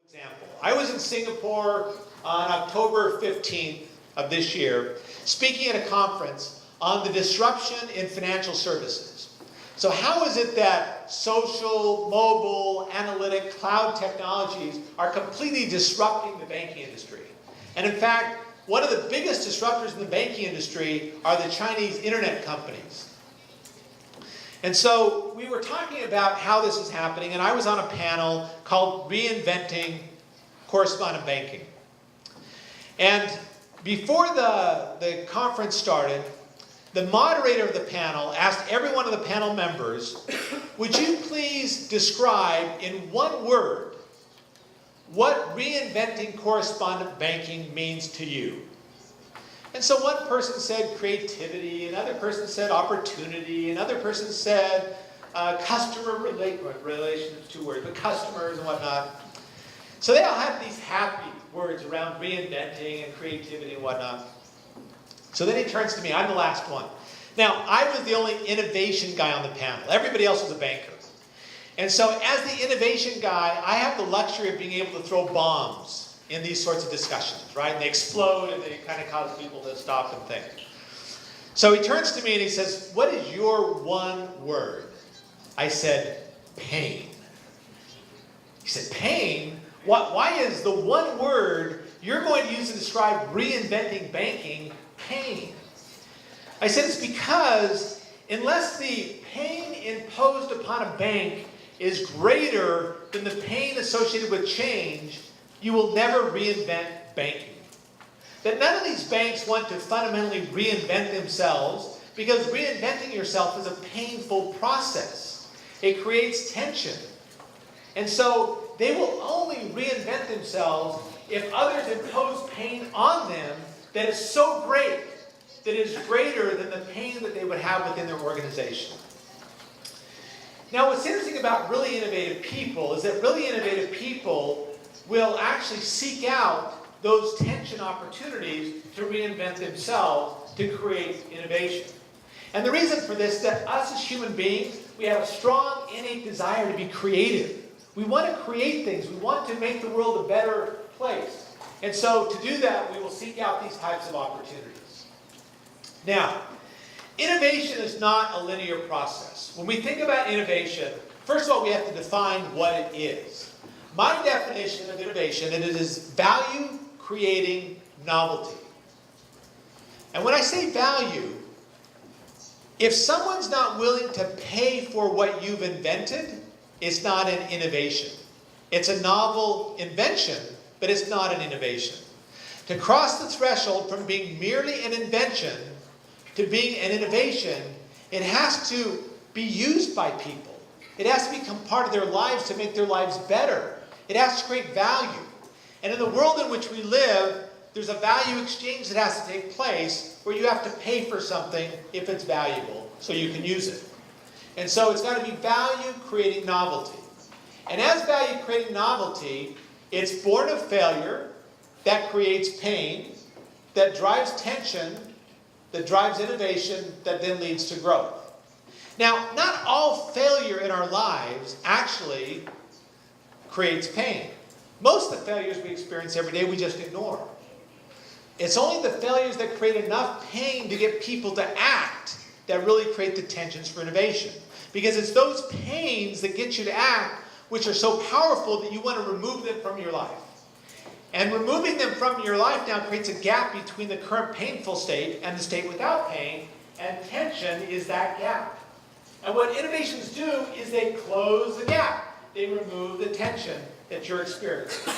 Example. I was in Singapore on October 15th of this year, speaking at a conference on the disruption in financial services. So how is it that social, mobile, analytic, cloud technologies are completely disrupting the banking industry? And in fact, one of the biggest disruptors in the banking industry are the Chinese internet companies. And so we were talking about how this is happening, and I was on a panel called Reinventing Correspondent Banking. And before the conference started, the moderator of the panel asked every one of the panel members, would you please describe in one word what reinventing correspondent banking means to you? And so one person said creativity, another person said opportunity, another person said customer relations, 2 words, but customers and whatnot. So they all had these happy words around reinventing and creativity and whatnot. So then he turns to me. I'm the last one. Now, I was the only innovation guy on the panel. Everybody else was a banker. And so as the innovation guy, I have the luxury of being able to throw bombs in these sorts of discussions, right? And they explode and they kind of cause people to stop and think. So he turns to me and he says, what is your one word? I said, pain. He said, pain? Why is the one word you're going to use to describe reinventing banking pain? I said it's because unless the pain imposed upon a bank is greater than the pain associated with change, you will never reinvent banking. That none of these banks want to fundamentally reinvent themselves because reinventing yourself is a painful process. It creates tension. And so they will only reinvent themselves if others impose pain on them that is so great, that is greater than the pain that they would have within their organization. Now, what's interesting about really innovative people is that really innovative people will actually seek out those tension opportunities to reinvent themselves to create innovation. And the reason for this is that us as human beings, we have a strong innate desire to be creative. We want to create things. We want to make the world a better place. And so to do that, we will seek out these types of opportunities. Now, innovation is not a linear process. When we think about innovation, first of all, we have to define what it is. My definition of innovation is it is value creating novelty. And when I say value, if someone's not willing to pay for what you've invented, it's not an innovation. It's a novel invention, but it's not an innovation. To cross the threshold from being merely an invention to being an innovation, it has to be used by people. It has to become part of their lives to make their lives better. It has to create value. And in the world in which we live, there's a value exchange that has to take place where you have to pay for something if it's valuable so you can use it. And so it's got to be value creating novelty. And as value creating novelty, it's born of failure that creates pain, that drives tension, that drives innovation, that then leads to growth. Now, not all failure in our lives actually creates pain. Most of the failures we experience every day we just ignore. It's only the failures that create enough pain to get people to act that really create the tensions for innovation. Because it's those pains that get you to act which are so powerful that you want to remove them from your life. And removing them from your life now creates a gap between the current painful state and the state without pain, and tension is that gap. And what innovations do is they close the gap. They remove the tension that you're experiencing.